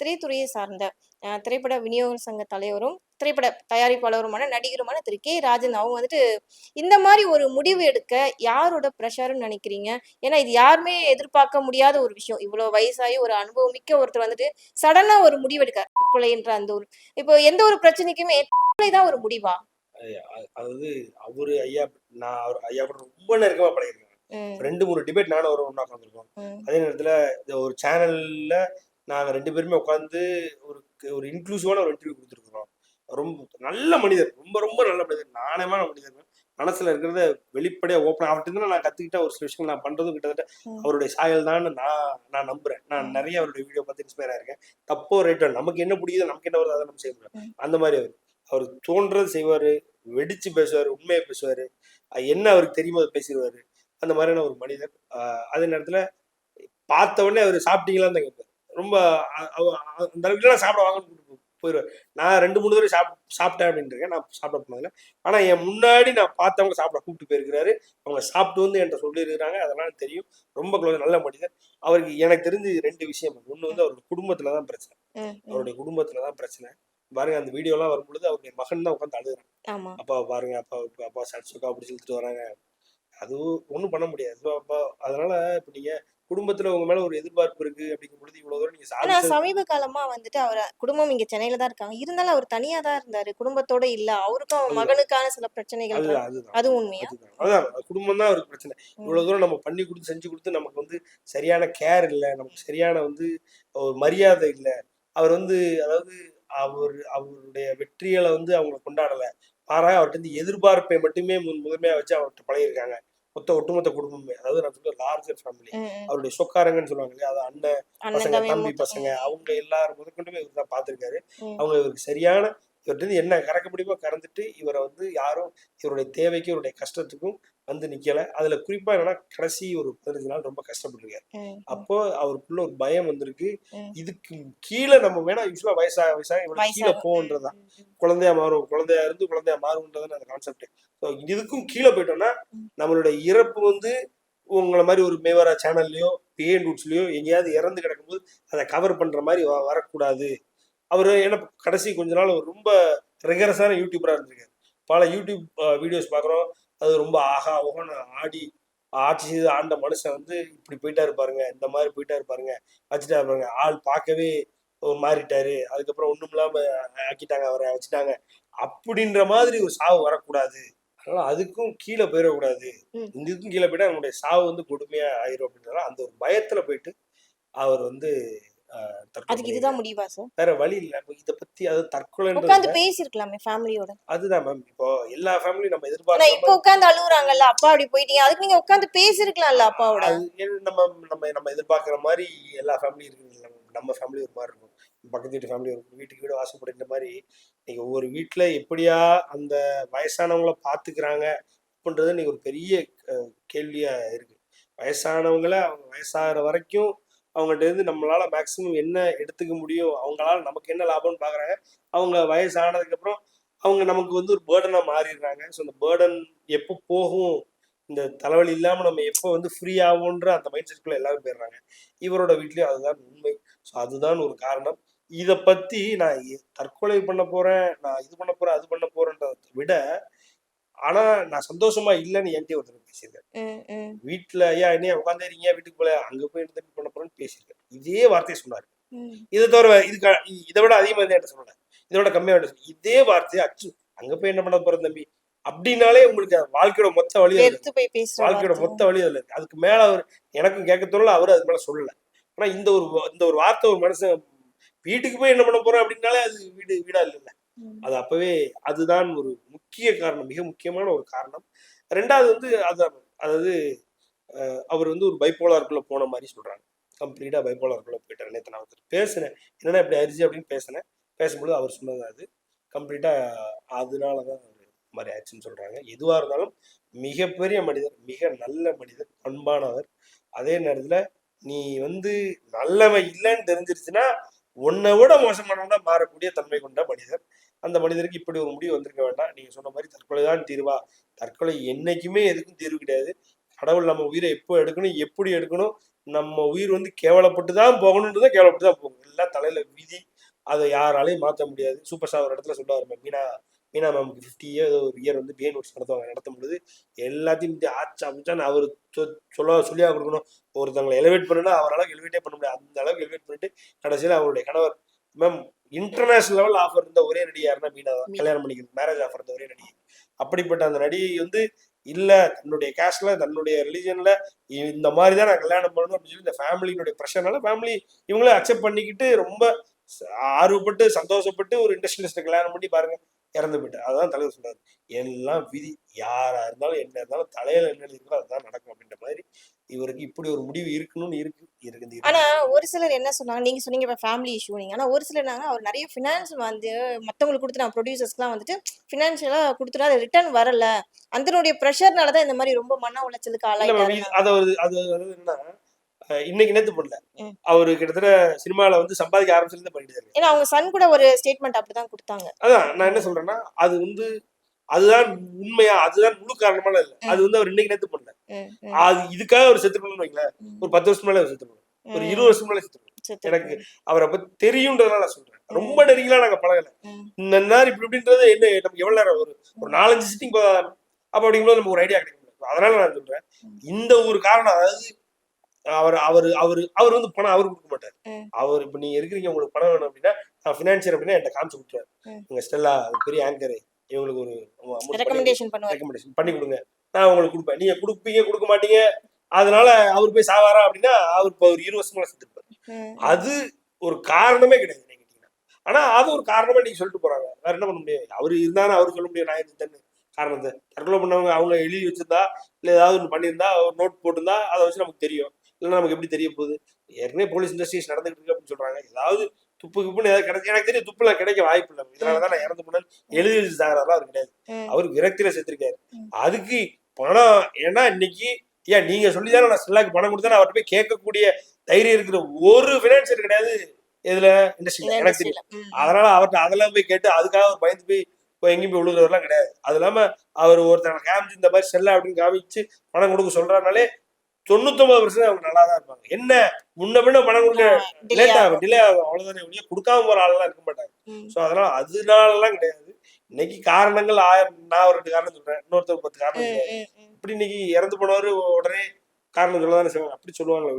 திரைத்துறையை சார்ந்த திரைப்பட விநியோக சங்க தலைவரும், திரைப்பட தயாரிப்பாளருமான நடிகருமான திரு கே. ராஜன் அவங்க வந்துட்டு இந்த மாரி ஒரு முடிவு எடுக்க யாரோட பிரஷர்ன்னு நினைக்கிறீங்க? ஏன்னா இது யாருமே எதிர்பார்க்க முடியாத ஒரு விஷயம். இவ்வளோ வயசாகி ஒரு அனுபவமிக்க ஒருத்தர் வந்துட்டு சடனா ஒரு முடிவு எடுக்கார். தற்கொலைன்ற அந்த ஒரு இப்போ எந்த ஒரு பிரச்சனைக்குமே தற்கொலை தான் ஒரு முடிவா? அதாவது அவரு ஐயா நான் அவர் ஐயா கூட ரொம்ப நெருக்கமா பழகிருக்கேன். 2, 3 டிபேட் நானும் அவரும் ஒண்ணா உட்காந்துருக்கோம். அதே நேரத்துல ஒரு சேனல்ல நாங்க 2 பேருமே உட்காந்து ஒரு ஒரு இன்க்ளூசிவான ஒரு இன்டர்வியூ கொடுத்துருக்குறோம். ரொம்ப நல்ல மனிதர். ரொம்ப ரொம்ப நல்ல மனிதர். நாணயமான மனிதர். மனசுல இருக்கிறத வெளிப்படையா ஓப்பன் அவர்கிட்ட நான் கத்துக்கிட்ட ஒரு சில விஷயங்கள் நான் பண்றதும் கிட்டத்தட்ட அவருடைய சாயல் தான் நான் நம்புறேன். நான் நிறைய அவருடைய வீடியோ பார்த்து இன்ஸ்பயர் ஆயிருக்கேன். தப்போ ரைட்டோ நமக்கு என்ன பிடிக்குதோ நமக்கு என்ன வருதோ அதை நம்ம செய்ய முடியும். அந்த மாதிரி அவர் தோன்றது செய்வாரு, வெடிச்சு பேசுவாரு, உண்மையை பேசுவாரு, என்ன அவருக்கு தெரியுமோ அதை பேசிடுவாரு. அந்த மாதிரியான ஒரு மனிதர். அதே நேரத்துல பார்த்த உடனே அவர் சாப்பிட்டீங்களான்னு தான் கேட்பாரு. ரொம்ப அந்த அளவுக்குலாம் சாப்பிட வாங்கன்னு போயிடுவார். நான் 2-3 தடவை சாப்பிட்டேன் அப்படின்னு இருக்கேன். நான் சாப்பிட போனதில்ல. ஆனா என் முன்னாடி நான் பார்த்தவங்க சாப்பிட கூப்பிட்டு போயிருக்கிறாரு. அவங்க சாப்பிட்டு வந்து என்கிட்ட சொல்லியிருக்கிறாங்க. அதெல்லாம் தெரியும். ரொம்ப க்ளோஸ், நல்ல மனிதர். அவருக்கு எனக்கு தெரிஞ்சு 2 விஷயம். ஒண்ணு வந்து அவருடைய குடும்பத்துல தான் பிரச்சனை. அவருடைய குடும்பத்துல தான் பிரச்சனை. பாருங்க அந்த வீடியோ எல்லாம் வரும்பொழுது அவருடைய மகன் தான் உட்காந்து அழுகுறான். அப்பா பாருங்க, அப்பா சட்சுக்கா அப்படி சொல்லிட்டு வராங்க. அது ஒண்ணும் பண்ண முடியாது. அப்பா அதனால இப்ப நீங்க குடும்பத்துல உங்க மேல ஒரு எதிர்பார்ப்பு இருக்கு அப்படிங்கும் பொழுது இவ்வளவு தூரம் நீங்க ஆனா சமீப காலமா வந்துட்டு அவர் குடும்பம் இங்க சென்னையில தான் இருக்காங்க. இருந்தாலும் அவர் தனியா தான் இருந்தாரு. குடும்பத்தோட இல்ல. அவருக்கும் மகனுக்கான சில பிரச்சனைகள் அது உண்மையா? அதான் குடும்பம் தான் அவருக்கு பிரச்சனை. இவ்வளவு தூரம் நம்ம பண்ணி கொடுத்து செஞ்சு கொடுத்து நமக்கு வந்து சரியான கேர் இல்ல, நமக்கு சரியான வந்து ஒரு மரியாதை இல்ல. அவர் வந்து அதாவது அவருடைய வெற்றிகளை வந்து அவங்க கொண்டாடல. மாறாக அவர்கிட்ட இருந்து எதிர்பார்ப்பை மட்டுமே முதன்மையா வச்சு அவர்கிட்ட பழகிருக்காங்க. ஒட்டுமொத்த குடும்பமே. அதாவது நான் சொல்ற லார்ஜர் ஃபேமிலி. அவருடைய சொக்காரங்கன்னு சொல்லுவாங்க இல்லையா, அது அண்ணன் பசங்க, தம்பி பசங்க, அவங்க எல்லாரும் முதற்கொண்டுமே இவர் தான் பார்த்திருக்காரு. அவங்க இவருக்கு சரியான இவர்கிட்ட என்ன கறக்க முடியுமோ கறந்துட்டு இவரை வந்து யாரும் இவருடைய தேவைக்கும் இவருடைய கஷ்டத்துக்கும் வந்து நிக்கல. அதுல குறிப்பா என்னன்னா கடைசி ஒரு 15 நாள் ரொம்ப கஷ்டப்பட்டிருக்காரு. அப்போ அவருக்குள்ள ஒரு பயம் வந்திருக்கு. இதுக்கு கீழே நம்ம வேணா யூஸ்வலா வயசாக இவ்வளவு கீழே போன்றதுதான். குழந்தையா மாறும், குழந்தையா இருந்து குழந்தையா மாறும்ன்றதுன்னு அந்த கான்செப்ட். இதுக்கும் கீழே போயிட்டோம்னா நம்மளுடைய இறப்பு வந்து உங்களை மாதிரி ஒரு மேவரா சேனல்லையோ பிஎன் ரூட்ஸ்லயோ எங்கேயாவது இறந்து கிடக்கும்போது அதை கவர் பண்ற மாதிரி வரக்கூடாது. அவர் ஏன்னா கடைசி கொஞ்ச நாள் அவர் ரொம்ப ரெகரஸான யூடியூபரா இருந்திருக்காரு. பல யூடியூப் வீடியோஸ் பார்க்குறோம். அது ரொம்ப ஆகா ஓகன்னு ஆட்சி செய்து ஆண்ட மனுஷன் வந்து இப்படி போயிட்டா இருப்பாருங்க, இந்த மாதிரி போயிட்டா இருப்பாருங்க, வச்சுட்டா இருப்பாருங்க, ஆள் பார்க்கவே மாறிட்டாரு, அதுக்கப்புறம் ஒண்ணும் இல்லாம ஆக்கிட்டாங்க, அவரை வச்சுட்டாங்க அப்படின்ற மாதிரி ஒரு சாவு வரக்கூடாது. அதனால அதுக்கும் கீழே போயிடக்கூடாது. இதுக்கும் கீழே போயிட்டா நம்மளுடைய சாவு வந்து கொடுமையா ஆயிரும் அப்படின்றதால அந்த ஒரு பயத்துல போயிட்டு அவர் வந்து அதுக்கு இதுதான் முடிவா சார்? வேற வழி இல்ல. இத பத்தி அது தற்கொலைன்றது உட்கார்ந்து பேசிருக்கலாமே ஃபேமிலியோட. அதுதான் மேம். இப்போ எல்லா ஃபேமிலியும் நம்ம எதிர்பார்க்கற இப்ப உட்கார்ந்து அழுகுறாங்கல்ல, அப்பா அப்படி போயிட்டீங்க. அதுக்கு நீங்க உட்கார்ந்து பேசிருக்கலாம்ல அப்பாவோட. நம்ம நம்ம நம்ம எதிர்பார்க்கிற மாதிரி எல்லா ஃபேமிலியும் இருக்குங்க. நம்ம ஃபேமிலி ஒரு மாதிரி இருக்கும். பக்கத்து வீட்டு ஃபேமிலி இருக்கும். வீட்டுக்கு வீடு வாசப்படின்ற மாதிரி நீங்க ஒவ்வொரு வீட்டுல எப்படியா அந்த வயசானவங்களை பாத்துக்கிறாங்க அப்படின்றது நீங்க ஒரு பெரிய கேள்வியா இருக்கு. வயசானவங்களை அவங்க வயசாகிற வரைக்கும் அவங்கள்ட்ட இருந்து நம்மளால மேக்சிமம் என்ன எடுத்துக்க முடியும், அவங்களால நமக்கு என்ன லாபம்னு பாக்குறாங்க. அவங்க வயசானதுக்கு அப்புறம் அவங்க நமக்கு வந்து ஒரு பேர்டனா மாறிடுறாங்க. ஸோ அந்த பேர்டன் எப்போ போகும், இந்த தலைவலி இல்லாம நம்ம எப்போ வந்து ஃப்ரீ ஆகும்ன்ற அந்த மைண்ட் செட்குள்ள எல்லாரும் போயிடுறாங்க. இவரோட வீட்லயும் அதுதான் உண்மை. ஸோ அதுதான் ஒரு காரணம். இதை பத்தி நான் தற்கொலை பண்ண போறேன், நான் இது பண்ண போறேன், அது பண்ண போறேன்றதை விட, ஆனா நான் சந்தோஷமா இல்லைன்னு என்கிட்ட ஒருத்தர் பேசியிருக்கேன். வீட்டுல ஐயா என்னையா உட்காந்தே இருக்கீங்க, வீட்டுக்கு போல அங்க போய் இருந்து பண்ண போறேன்னு பேசியிருக்கேன். இதே வார்த்தையை சொன்னாரு. இதை தவிர இதை விட அதிகமா என்கிட்ட சொன்னேன், இதை விட கம்மியா இதே வார்த்தையை அச்சு அங்க போய் என்ன பண்ண போறேன் தம்பி அப்படின்னாலே உங்களுக்கு வாழ்க்கையோட மொத்த வழி வாழ்க்கையோட மொத்த வழி அதுல இருக்கு. அதுக்கு மேல அவர் எனக்கும் கேட்க தோணல, அவரு அது மேல சொல்லல. ஆனா இந்த ஒரு வார்த்தை ஒரு மனுஷன் வீட்டுக்கு போய் என்ன பண்ண போறேன் அப்படின்னாலே அது வீடா இல்லைல்ல. அது அப்பவே அதுதான் ஒரு முக்கிய காரணம், மிக முக்கியமான ஒரு காரணம். ரெண்டாவது வந்து அதாவது அவர் வந்து ஒரு பைப்போலாருக்குள்ள போன மாதிரி சொல்றாங்க. கம்ப்ளீட்டா பைப்போலாருக்குள்ள போயிட்டாரு. நேற்று நான் பேசினேன், என்னடா இப்படி ஆயிடுச்சு அப்படின்னு பேசினேன். பேசும்போது அவர் சொன்னது அது கம்ப்ளீட்டா அதனாலதான் மாதிரி ஆச்சுன்னு சொல்றாங்க. எதுவா இருந்தாலும் மிகப்பெரிய மனிதர், மிக நல்ல மனிதர், அன்பானவர். அதே நேரத்துல நீ வந்து நல்லவன் இல்லைன்னு தெரிஞ்சிருச்சுன்னா உன்னை விட மோசமானவனா மாறக்கூடிய தன்மை கொண்ட மனிதர். அந்த மனிதருக்கு இப்படி ஒரு முடிவு வந்திருக்க வேண்டாம். நீங்க சொன்ன மாதிரி தற்கொலைதான் தீர்வா? தற்கொலை என்னைக்குமே எதுக்கும் தீர்வு கிடையாது. கடவுள் நம்ம உயிரை எப்போ எடுக்கணும், எப்படி எடுக்கணும், நம்ம உயிர் வந்து கேவலப்பட்டு தான் போகணுன்றதை கேவலப்பட்டு தான் போகும். எல்லாம் தலையில விதி. அதை யாராலையும் மாற்ற முடியாது. சூப்பர் ஸ்டார் ஒரு இடத்துல சொல்லுவார், மீனா மீனா மேமுக்கு 50 இயர் ஒரு இயர் வந்து பிஎன் ஒர்க்ஸ் நடத்தும் பொழுது எல்லாத்தையும் ஆச்சா அமைச்சான்னு அவர் சொல்லியா கொடுக்கணும். ஒருத்தவங்களை எலிவேட் பண்ணுன்னா அவரால் எலிவேட்டே பண்ண முடியாது. அந்த அளவுக்கு எலிவேட் பண்ணிட்டு கடைசியில் அவருடைய கணவர் மேம் இன்டர்நேஷனல் லெவல் ஆஃபர் இருந்த ஒரே நடிகை யாருன்னா மீனா தான். கல்யாணம் பண்ணிக்கிறது மேரேஜ் ஆஃபர் இருந்த ஒரே நடிகை. அப்படிப்பட்ட அந்த நடிகை வந்து இல்ல தன்னுடைய கேஸ்ட்ல தன்னுடைய ரிலிஜன்ல இந்த மாதிரி தான் நான் கல்யாணம் பண்ணணும் அப்படின்னு சொல்லி இந்த ஃபேமிலியினுடைய ப்ரெஷர்னால ஃபேமிலி இவங்களே அக்செப்ட் பண்ணிக்கிட்டு ரொம்ப ஆர்வப்பட்டு சந்தோஷப்பட்டு ஒரு இண்டஸ்ட்ரியலிஸ்ட்டை கல்யாணம் பண்ணி பாருங்க இறந்து போயிட்டார். அதுதான் தலைவர் சொல்றாரு, எல்லாம் விதி, யாரா இருந்தாலும் என்ன இருந்தாலும் தலையில என்ன இருக்கோ அதுதான் நடக்கும் அப்படின்ற மாதிரி இவருக்கு இப்படி ஒரு முடிவு இருக்கணும்னு இருக்கு. ஆனா ஒரு சிலர் என்ன சொன்னாங்க, நீங்க சொன்னீங்க இப்ப ஃபேமிலி இஷ்யூ நீங்க. ஆனா ஒரு சிலர் அவர் நிறைய ஃபினான்ஸ் வந்து மத்தவங்களுக்கு கொடுத்து நான் ப்ரொடியூசர்ஸ்க்குலாம் வந்துட்டு ஃபினான்ஷியலா கொடுத்துட்டு அது ரிட்டர்ன் வரல, அதனுடைய ப்ரெஷர்னால தான் இந்த மாதிரி ரொம்ப மன உளைச்சலுக்கு ஆளாயிட்டாரு. அது என்னன்னா இன்னைக்கு நேத்து பண்ணல, அவரு கிட்டத்தட்ட சினிமால வந்து சம்பாதிக்க ஆரம்பிச்சிருந்து பண்ணிட்டு இருக்காரு. ஏன்னா அவங்க சன் கூட ஒரு ஸ்டேட்மெண்ட் அப்படிதான் கொடுத்தாங்க. அதான் நான் என்ன சொல்றேன்னா, அது வந்து அதுதான் உண்மையா, அதுதான் முழு காரணமான இல்ல. அது வந்து அவர் இன்னைக்கு நேத்து பண்ணல. அது இதுக்காக அவர் செத்துக்கணும்னு வைங்களேன், ஒரு 10 வருஷம் மேல அவர் செத்துக்கணும், ஒரு 20 வருஷம் மேல செத்துக்கணும். எனக்கு அவரை பத்தி தெரியும்ன்றதுனால சொல்றேன். ரொம்ப நெருங்கிலாம் நாங்க பழகல. இந்த நேரம் இப்படின்றது என்ன நமக்கு எவ்வளவு நேரம் ஒரு 4-5 சிட்டிங் அப்ப அப்படிங்கும்போது நமக்கு ஒரு ஐடியா கிடைக்கும். அதனால நான் சொல்றேன், இந்த ஒரு காரணம், அதாவது அவர் அவர் அவர் அவர் வந்து பணம் அவரு கொடுக்க மாட்டாரு. அவர் இப்ப நீங்க இருக்கிறீங்க, உங்களுக்கு பணம் வேணும் அப்படின்னா பினான்சியர் அப்படின்னா என்கிட்ட காமிச்சு கொடுத்துருவாரு. உங்க ஸ்டெல்லா பெரிய ஆங்கர், இவங்களுக்கு ஒரு ரெக்கமெண்டேஷன் பண்ணி கொடுங்க, நான் உங்களுக்கு கொடுப்பேன். நீங்க கொடுப்பீங்க கொடுக்க மாட்டீங்க, அதனால அவர் போய் சாவாரா அப்படின்னா அவர் இப்போ ஒரு 20 வருஷமா செத்துருப்பாரு. அது ஒரு காரணமே கிடையாது கேட்டீங்கன்னா. ஆனா அது ஒரு காரணமா நீங்க சொல்லிட்டு போறாங்க. வேற என்ன பண்ண முடியும்? அவரு இருந்தாலும் அவரு சொல்ல முடியும் நான் இருந்தேன்னு காரணத்தை. தற்கொலை பண்ணவங்க அவங்க எழுதி வச்சிருந்தா இல்ல ஏதாவது ஒன்று பண்ணியிருந்தா ஒரு நோட் போட்டிருந்தா அதை வச்சு நமக்கு தெரியும். இல்லைன்னா நமக்கு எப்படி தெரிய போகுது? ஏற்கனவே போலீஸ் இண்டஸ்ட்ரீஸ் நடந்துகிட்டு இருக்கு அப்படின்னு சொல்றாங்க. ஏதாவது துப்பு குப்புன்னு ஏதாவது கிடைக்கும், எனக்கு தெரியும் துப்புல கிடைக்க வாய்ப்பு இல்லை, இதனாலதான் நான் இறந்து போனேன் எழுதி வச்சு சாகிறாரெல்லாம் அவர் கிடையாது. அவரு விரக்தியில செத்துருக்காரு. அதுக்கு பணம் ஏன்னா இன்னைக்கு ஏன் நீங்க சொல்லிதானே நான் ஸ்டெல்லாக்கு பணம் கொடுத்தா அவர்கிட்ட போய் கேட்கக்கூடிய தைரியம் இருக்கிற ஒரு பினான்சியர் கிடையாது இதுல இண்டஸ்ட்ரியில, எனக்கு தெரியும். அதனால அவர்கிட்ட அதெல்லாம் போய் கேட்டு அதுக்காக அவர் பயந்து போய் எங்கேயும் போய் விழுகிறவர்லாம் கிடையாது. அது இல்லாம அவர் ஒருத்தர் காமிச்சு இந்த மாதிரி செல்ல அப்படின்னு காமிச்சு பணம் கொடுக்க சொல்றாருனாலே 99% அவங்க நல்லா தான் இருப்பாங்க. என்ன முன்ன பின்ன பணம் கொடுக்க லேட் ஆகும், டிலே ஆகும், அவ்வளவுதானே ஒழிய கொடுக்காம போற ஆளெல்லாம் இருக்க மாட்டாங்க. ஸோ அதனாலலாம் கிடையாது. இன்னைக்கு காரணங்கள் 1000, நான் ஒரு 2 காரணம் சொல்றேன், இன்னொருத்தர் 10 காரணம். இப்படி இன்னைக்கு இறந்து போனவர் உடனே காரணம் சொல்லதானே செய்வாங்க, அப்படி சொல்லுவாங்க.